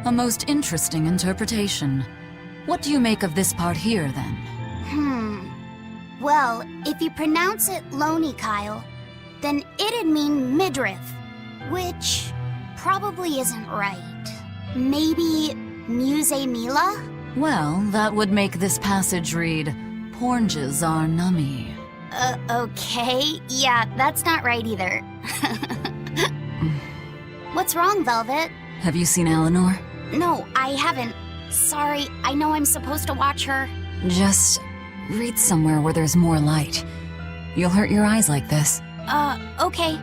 A most interesting interpretation. What do you make of this part here, then? Well, if you pronounce it Loney Kyle, then it'd mean midriff, which probably isn't right. Maybe Muse Mila? Well, that would make this passage read, Pornges are nummy. Okay. Yeah, that's not right either. What's wrong, Velvet? Have you seen Eleanor? No, I haven't. Sorry, I know I'm supposed to watch her. Just read somewhere where there's more light. You'll hurt your eyes like this. Okay.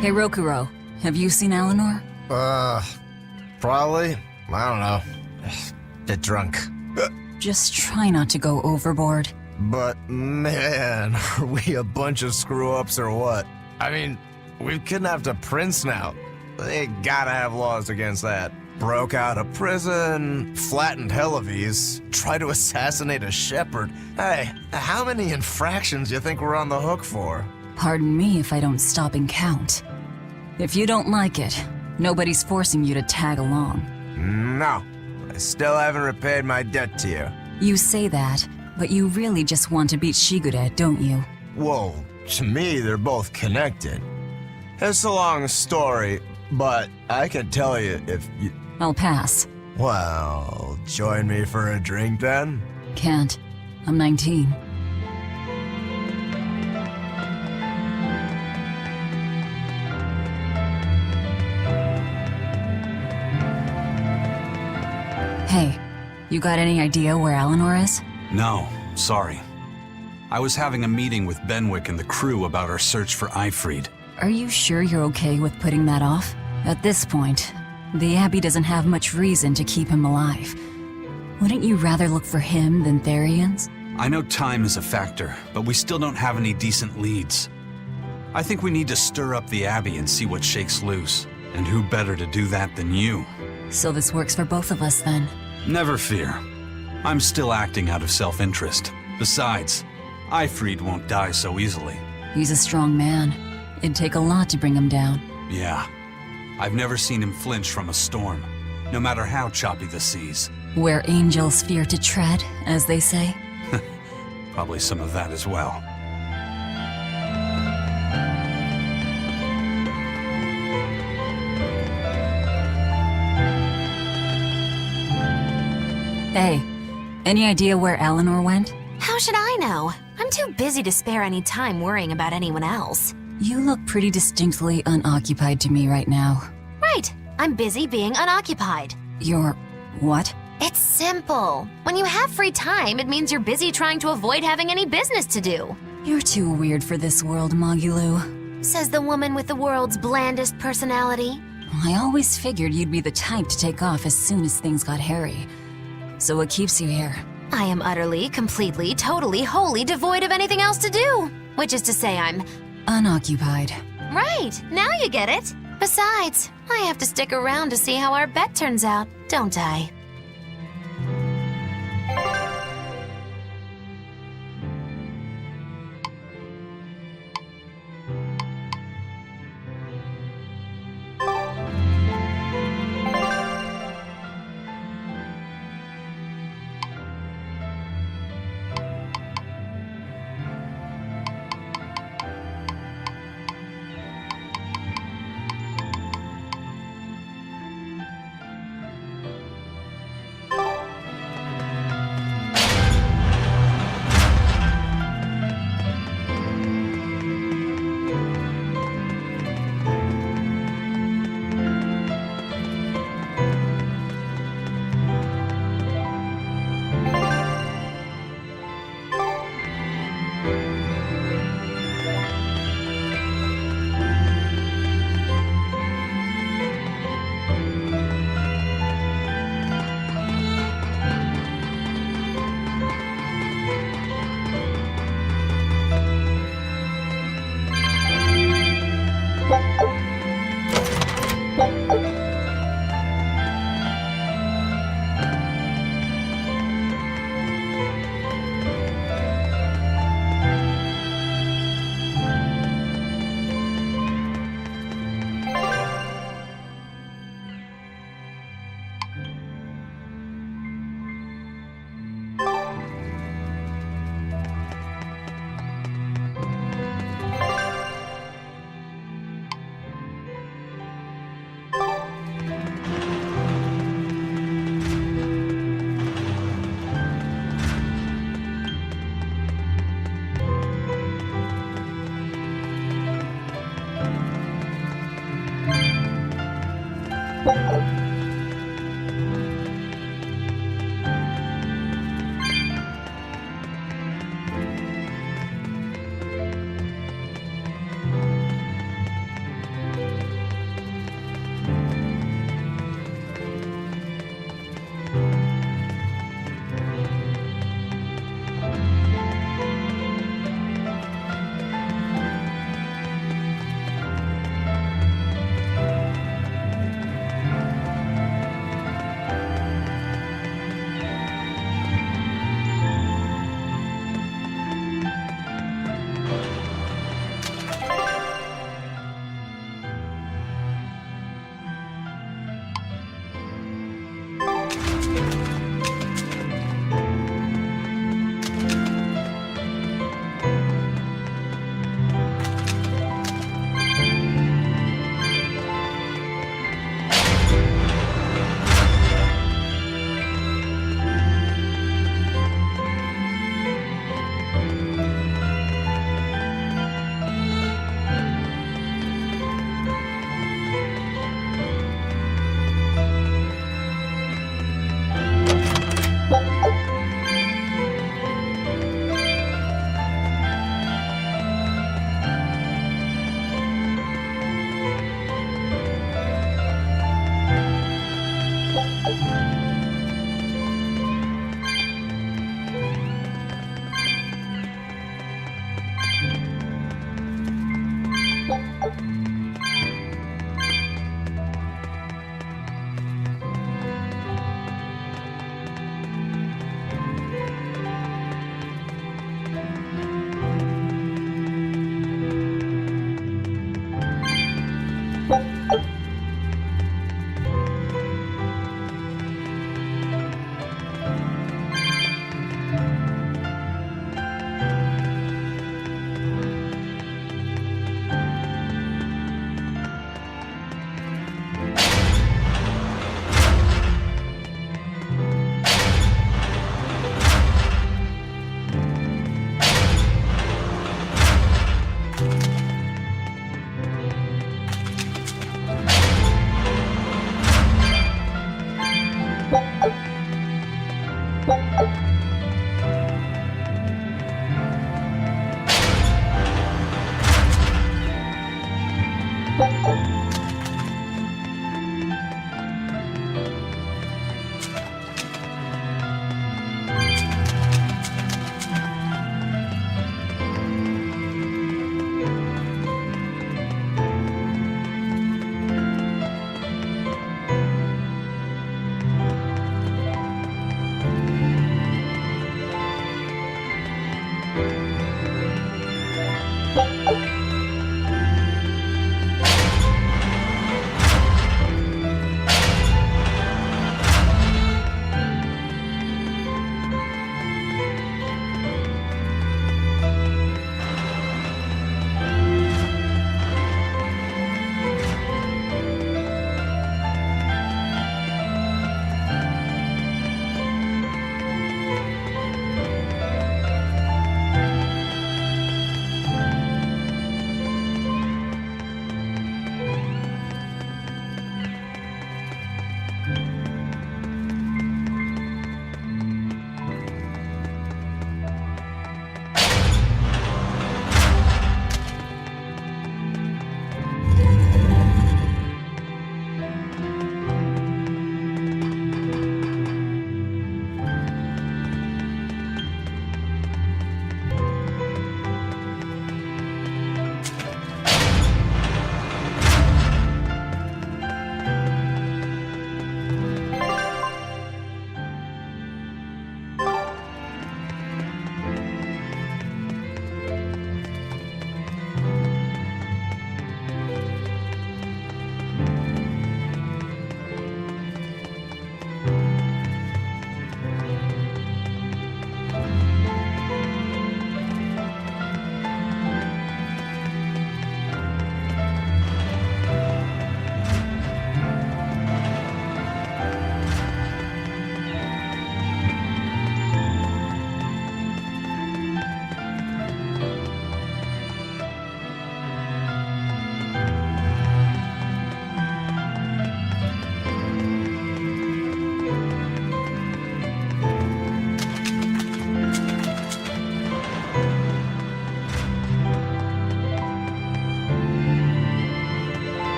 Hey, Rokuro, have you seen Eleanor? Probably. I don't know. Bit drunk. Just try not to go overboard. But man, are we a bunch of screw-ups or what? I mean, we've kidnapped a prince now. They gotta have laws against that. Broke out of prison, flattened Helevies, tried to assassinate a shepherd. Hey, how many infractions you think we're on the hook for? Pardon me if I don't stop and count. If you don't like it, nobody's forcing you to tag along. No, I still haven't repaid my debt to you. You say that, but you really just want to beat Shigure, don't you? Whoa, to me they're both connected. It's a long story, but I can tell you if you... I'll pass. Well, join me for a drink then? Can't. I'm 19. Hey, you got any idea where Eleanor is? No, sorry. I was having a meeting with Benwick and the crew about our search for Eifried. Are you sure you're okay with putting that off? At this point, the Abbey doesn't have much reason to keep him alive. Wouldn't you rather look for him than Therians? I know time is a factor, but we still don't have any decent leads. I think we need to stir up the Abbey and see what shakes loose. And who better to do that than you? So this works for both of us then. Never fear. I'm still acting out of self-interest. Besides, Eifried won't die so easily. He's a strong man. It'd take a lot to bring him down. Yeah. I've never seen him flinch from a storm, no matter how choppy the seas. Where angels fear to tread, as they say. Probably some of that as well. Hey, any idea where Eleanor went? How should I know? I'm too busy to spare any time worrying about anyone else. You look pretty distinctly unoccupied to me right now. Right, I'm busy being unoccupied. You're... what? It's simple. When you have free time, it means you're busy trying to avoid having any business to do. You're too weird for this world, Magilou. Says the woman with the world's blandest personality. I always figured you'd be the type to take off as soon as things got hairy. So what keeps you here? I am utterly, completely, totally, wholly devoid of anything else to do. Which is to say I'm... unoccupied. Right, now you get it. Besides, I have to stick around to see how our bet turns out, don't I?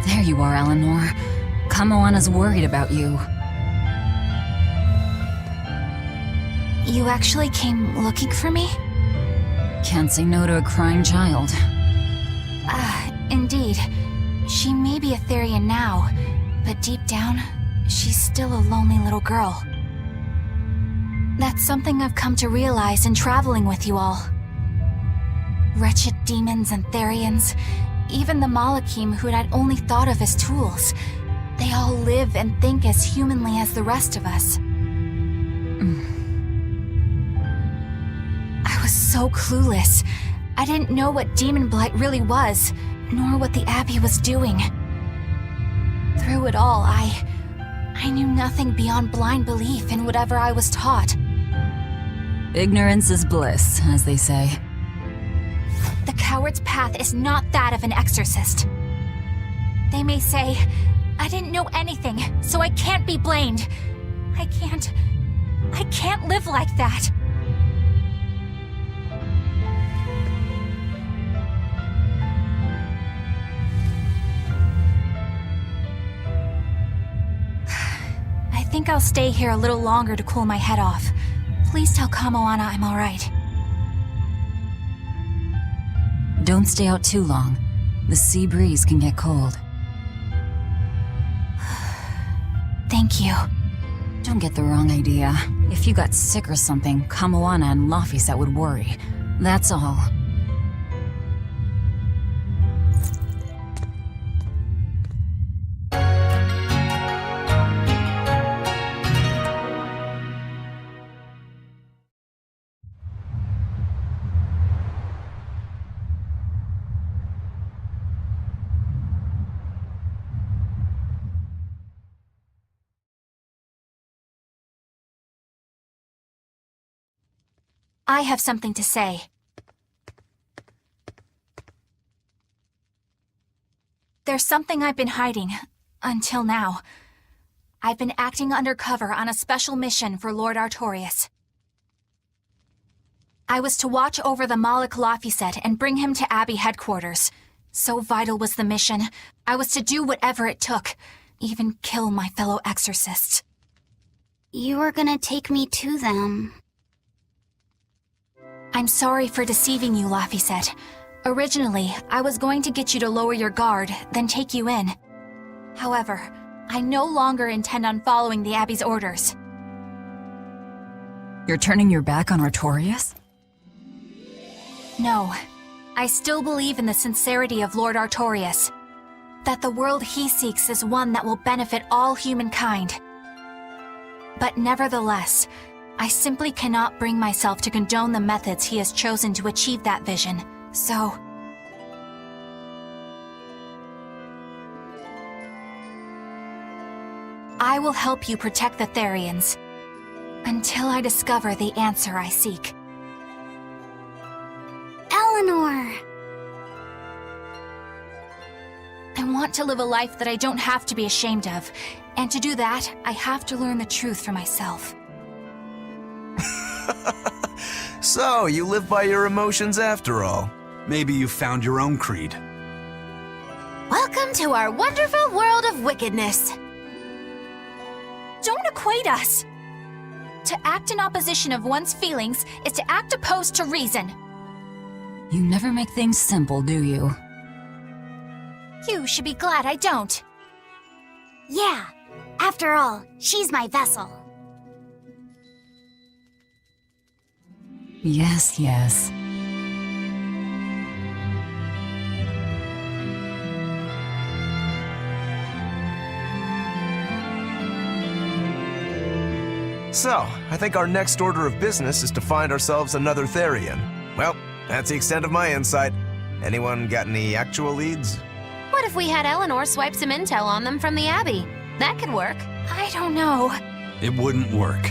There you are, Eleanor. Kamoana's worried about you. You actually came looking for me? Can't say no to a crying child. Indeed. She may be a Therian now, but deep down, she's still a lonely little girl. That's something I've come to realize in traveling with you all. Wretched demons and Therians, even the Malakim who I'd only thought of as tools, they all live and think as humanly as the rest of us. I was so clueless. I didn't know what Demon Blight really was, nor what the Abbey was doing. Through it all, I knew nothing beyond blind belief in whatever I was taught. Ignorance is bliss, as they say. The coward's path is not that of an exorcist. They may say, I didn't know anything, so I can't be blamed. I can't live like that. I think I'll stay here a little longer to cool my head off. Please tell Kamoana I'm alright. Don't stay out too long. The sea breeze can get cold. Thank you. Don't get the wrong idea. If you got sick or something, Kamoana and Laphicet would worry. That's all. I have something to say. There's something I've been hiding, until now. I've been acting undercover on a special mission for Lord Artorias. I was to watch over the Malik Laphicet and bring him to Abbey headquarters. So vital was the mission, I was to do whatever it took, even kill my fellow exorcists. You were gonna take me to them. I'm sorry for deceiving you, Laphicet. Originally, I was going to get you to lower your guard, then take you in. However, I no longer intend on following the Abbey's orders. You're turning your back on Artorias? No. I still believe in the sincerity of Lord Artorias. That the world he seeks is one that will benefit all humankind. But nevertheless, I simply cannot bring myself to condone the methods he has chosen to achieve that vision, so... I will help you protect the Therians, until I discover the answer I seek. Eleanor! I want to live a life that I don't have to be ashamed of, and to do that, I have to learn the truth for myself. So, you live by your emotions after all. Maybe you found your own creed. Welcome to our wonderful world of wickedness. equate us. To act in opposition of one's feelings is to act opposed to reason. You never make things simple, do you? You should be glad I don't. Yeah, after all, she's my vessel. Yes, yes. So, I think our next order of business is to find ourselves another Therian. Well, that's the extent of my insight. Anyone got any actual leads? What if we had Eleanor swipe some intel on them from the Abbey? That could work. I don't know. It wouldn't work.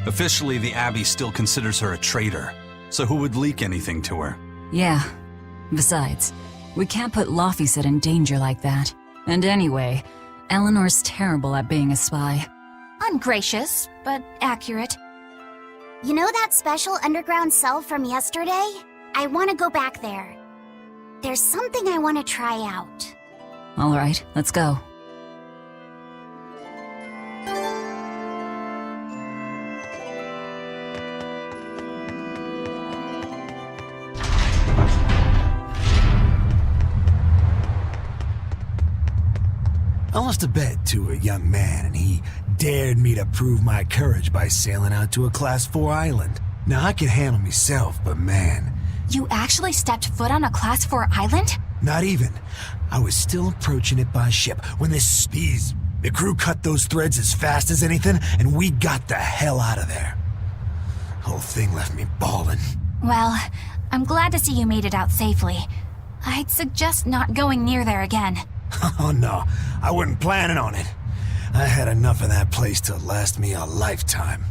Officially, the Abbey still considers her a traitor. So who would leak anything to her? Yeah. Besides, we can't put Laufeyset in danger like that. And anyway, Eleanor's terrible at being a spy. Ungracious, but accurate. You know that special underground cell from yesterday? I want to go back there. There's something I want to try out. All right, let's go. I lost a bet to a young man, and he dared me to prove my courage by sailing out to a Class 4 island. Now, I can handle myself, but man... You actually stepped foot on a Class 4 island? Not even. I was still approaching it by ship when the crew cut those threads as fast as anything, and we got the hell out of there. Whole thing left me bawling. Well, I'm glad to see you made it out safely. I'd suggest not going near there again. Oh no, I wasn't planning on it. I had enough of that place to last me a lifetime.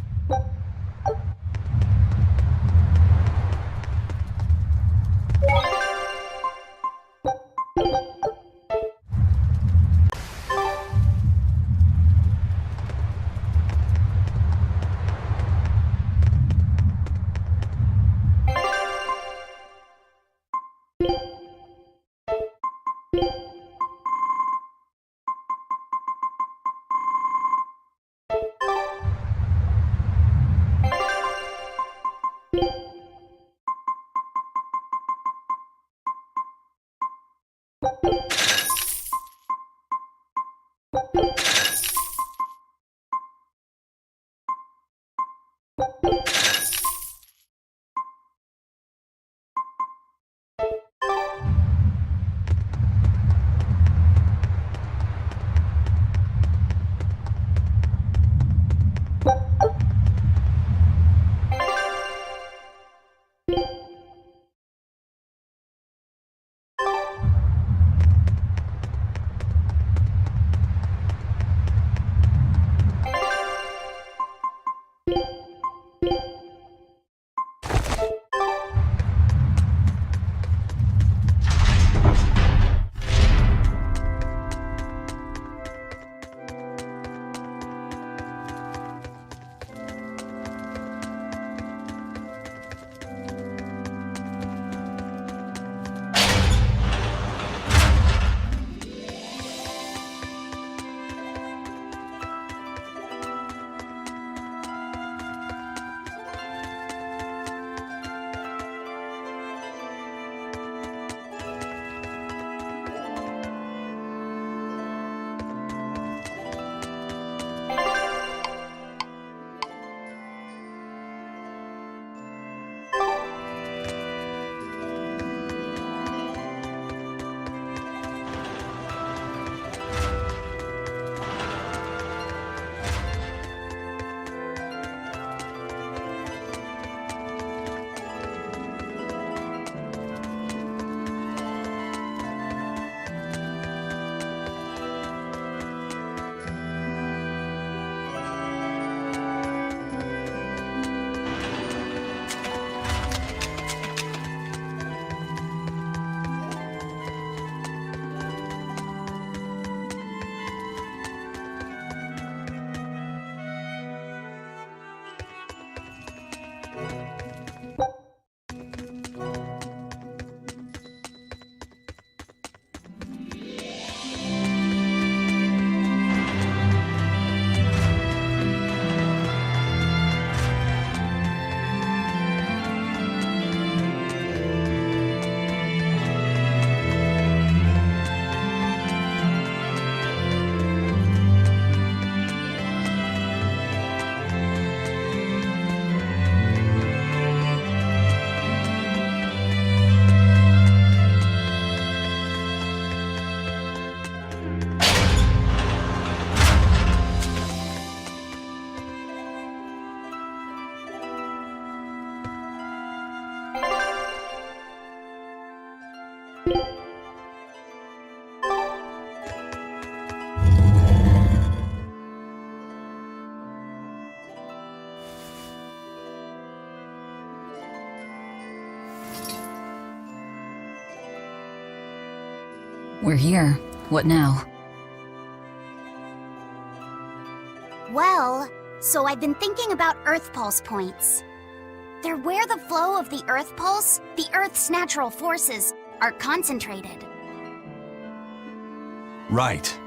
We're here. What now? Well, so I've been thinking about Earth Pulse points. They're where the flow of the Earth Pulse, the Earth's natural forces, are concentrated. Right.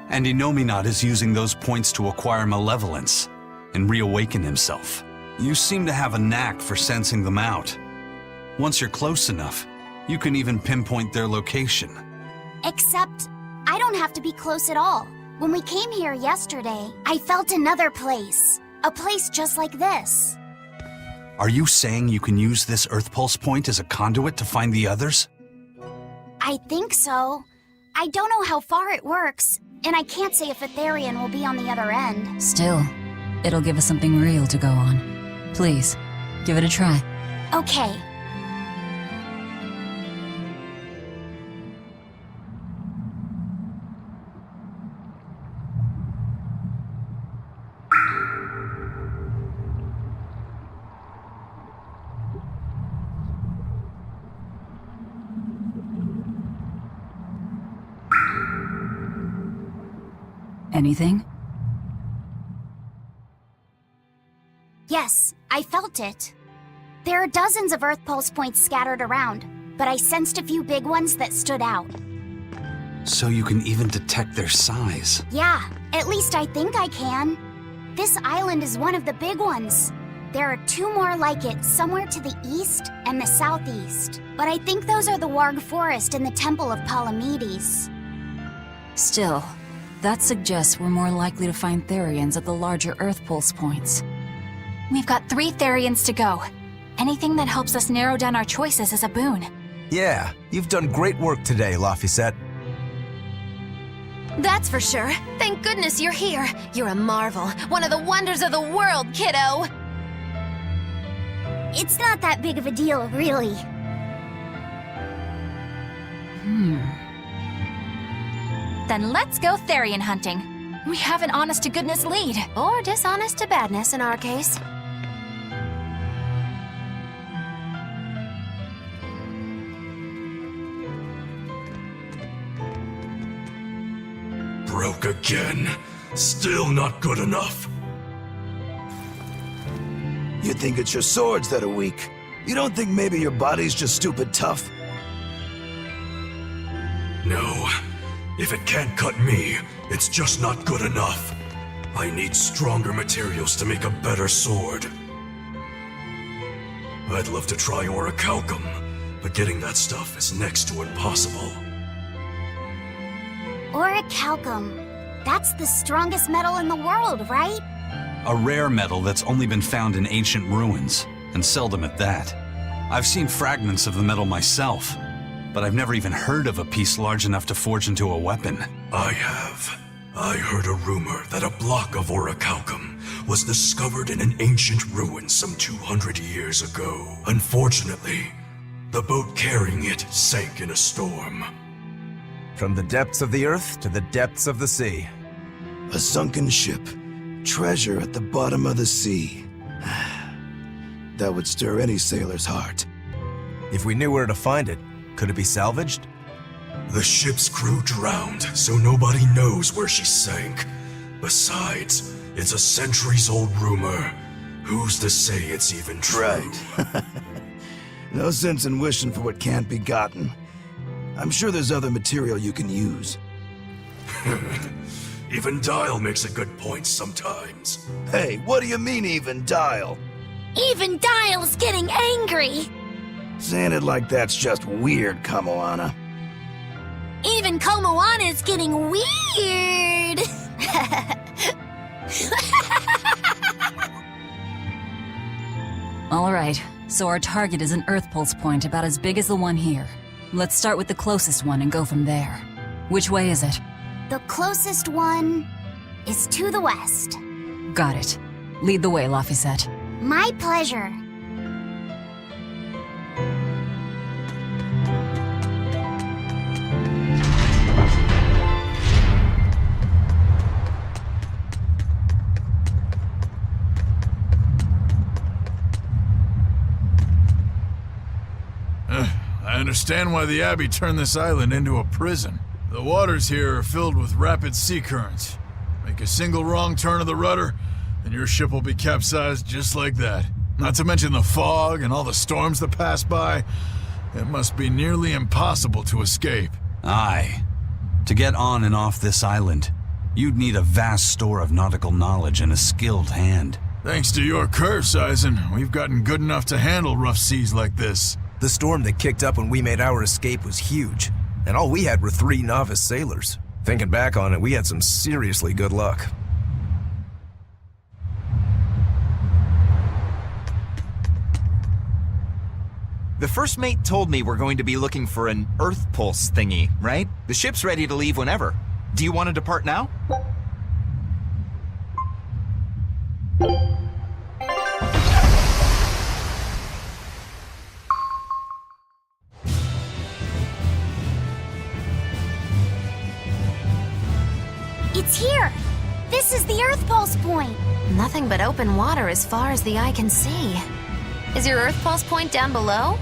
And Innominat is using those points to acquire malevolence and reawaken himself. You seem to have a knack for sensing them out. Once you're close enough, you can even pinpoint their location. Except, I don't have to be close at all. When we came here yesterday, I felt another place. A place just like this. Are you saying you can use this Earth Pulse point as a conduit to find the others? I think so. I don't know how far it works, and I can't say if Etherian will be on the other end. Still, it'll give us something real to go on. Please, give it a try. Okay. Anything? Yes, I felt it. There are dozens of Earth Pulse points scattered around, but I sensed a few big ones that stood out. So you can even detect their size. Yeah, at least I think I can. This island is one of the big ones. There are two more like it somewhere to the east and the southeast. But I think those are the Warg Forest and the Temple of Palamedes. Still, that suggests we're more likely to find Therians at the larger Earth Pulse points. We've got 3 Therians to go. Anything that helps us narrow down our choices is a boon. Yeah, you've done great work today, Laphicet. That's for sure. Thank goodness you're here. You're a marvel. One of the wonders of the world, kiddo. It's not that big of a deal, really. Then let's go Therian hunting. We have an honest-to-goodness lead. Or dishonest to badness in our case. Broke again. Still not good enough. You think it's your swords that are weak? You don't think maybe your body's just stupid tough? No. If it can't cut me, it's just not good enough. I need stronger materials to make a better sword. I'd love to try orichalcum, but getting that stuff is next to impossible. Orichalcum. That's the strongest metal in the world, right? A rare metal that's only been found in ancient ruins, and seldom at that. I've seen fragments of the metal myself, but I've never even heard of a piece large enough to forge into a weapon. I have. I heard a rumor that a block of orichalcum was discovered in an ancient ruin some 200 years ago. Unfortunately, the boat carrying it sank in a storm. From the depths of the earth to the depths of the sea. A sunken ship. Treasure at the bottom of the sea. That would stir any sailor's heart. If we knew where to find it, could it be salvaged? The ship's crew drowned, so nobody knows where she sank. Besides, it's a centuries-old rumor. Who's to say it's even true? Right. No sense in wishing for what can't be gotten. I'm sure there's other material you can use. Even Dial makes a good point sometimes. Hey, what do you mean, even Dial? Even Dial's getting angry! Saying it like that's just weird, Kamoana. Even Komoana's getting weird! Alright, so our target is an Earth Pulse point about as big as the one here. Let's start with the closest one and go from there. Which way is it? The closest one is to the west. Got it. Lead the way, Laphicet. My pleasure. I understand why the Abbey turned this island into a prison. The waters here are filled with rapid sea currents. Make a single wrong turn of the rudder, and your ship will be capsized just like that. Not to mention the fog and all the storms that pass by. It must be nearly impossible to escape. Aye. To get on and off this island, you'd need a vast store of nautical knowledge and a skilled hand. Thanks to your curse, Eisen, we've gotten good enough to handle rough seas like this. The storm that kicked up when we made our escape was huge, and all we had were 3 novice sailors. Thinking back on it, we had some seriously good luck. The first mate told me we're going to be looking for an Earth Pulse thingy, right? The ship's ready to leave whenever. Do you want to depart now? It's here! This is the Earth Pulse point! Nothing but open water as far as the eye can see. Is your Earth Pulse point down below?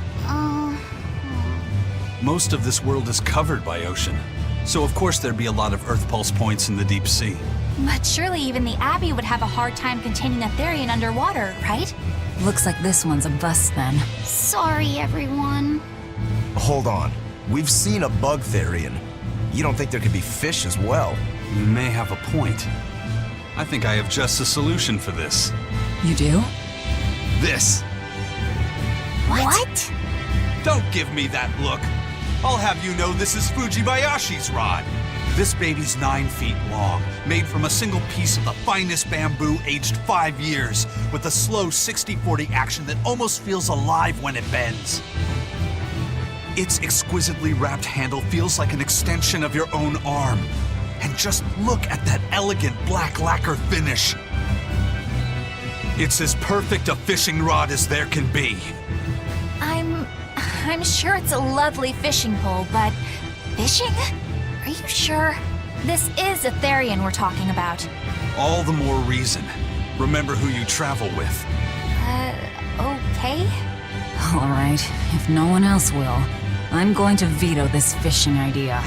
Most of this world is covered by ocean, so of course there'd be a lot of Earth Pulse points in the deep sea. But surely even the Abbey would have a hard time containing a Therian underwater, right? Looks like this one's a bust then. Sorry, everyone. Hold on. We've seen a bug Therian. You don't think there could be fish as well? You may have a point. I think I have just a solution for this. You do? This. What? Don't give me that look. I'll have you know this is Fujibayashi's rod. This baby's 9 feet long, made from a single piece of the finest bamboo aged 5 years, with a slow 60-40 action that almost feels alive when it bends. Its exquisitely wrapped handle feels like an extension of your own arm. And just look at that elegant black lacquer finish. It's as perfect a fishing rod as there can be. I'm sure it's a lovely fishing pole, but fishing? Are you sure? This is a Therian we're talking about. All the more reason. Remember who you travel with. Okay? All right, if no one else will, I'm going to veto this fishing idea.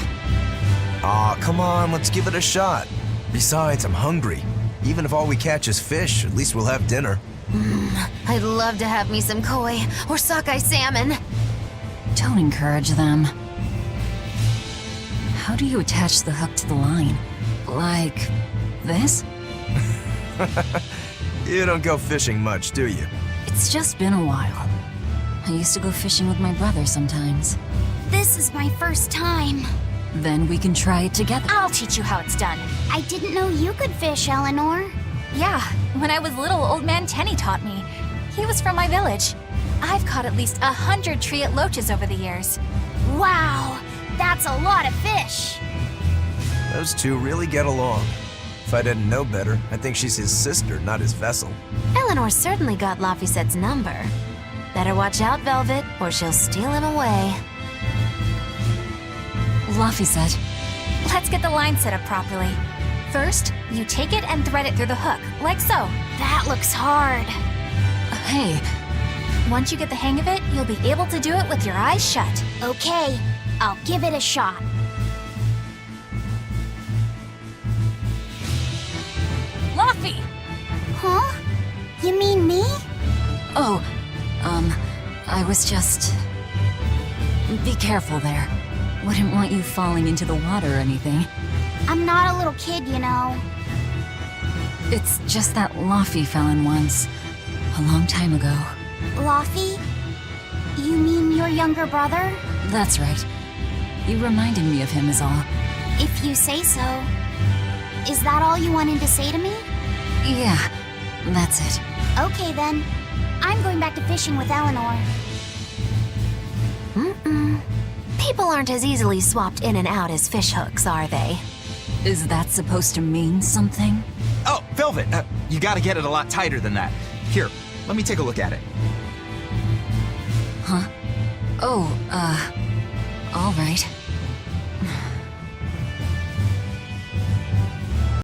Aw, come on, let's give it a shot. Besides, I'm hungry. Even if all we catch is fish, at least we'll have dinner. I'd love to have me some koi or sockeye salmon. Don't encourage them. How do you attach the hook to the line? Like this? You don't go fishing much, do you? It's just been a while. I used to go fishing with my brother sometimes. This is my first time. Then we can try it together. I'll teach you how it's done. I didn't know you could fish, Eleanor. Yeah, when I was little, Old Man Tenny taught me. He was from my village. I've caught at least 100 treat loaches over the years. Wow, that's a lot of fish. Those two really get along. If I didn't know better, I think she's his sister, not his vessel. Eleanor certainly got Lafisette's number. Better watch out, Velvet, or she'll steal him away. Lafisette. Let's get the line set up properly. First, you take it and thread it through the hook, like so. That looks hard. Hey, Once you get the hang of it, you'll be able to do it with your eyes shut. Okay, I'll give it a shot. Laffy! Huh? You mean me? oh, I was just... Be careful there. Wouldn't want you falling into the water or anything. I'm not a little kid, you know. It's just that Laffy fell in once. A long time ago. Laffy? You mean your younger brother? That's right. You reminded me of him is all. If you say so. Is that all you wanted to say to me? Yeah, that's it. Okay then. I'm going back to fishing with Eleanor. People aren't as easily swapped in and out as fish hooks, are they? Is that supposed to mean something? Oh, Velvet, you gotta get it a lot tighter than that. Here, let me take a look at it. Huh? Oh, all right.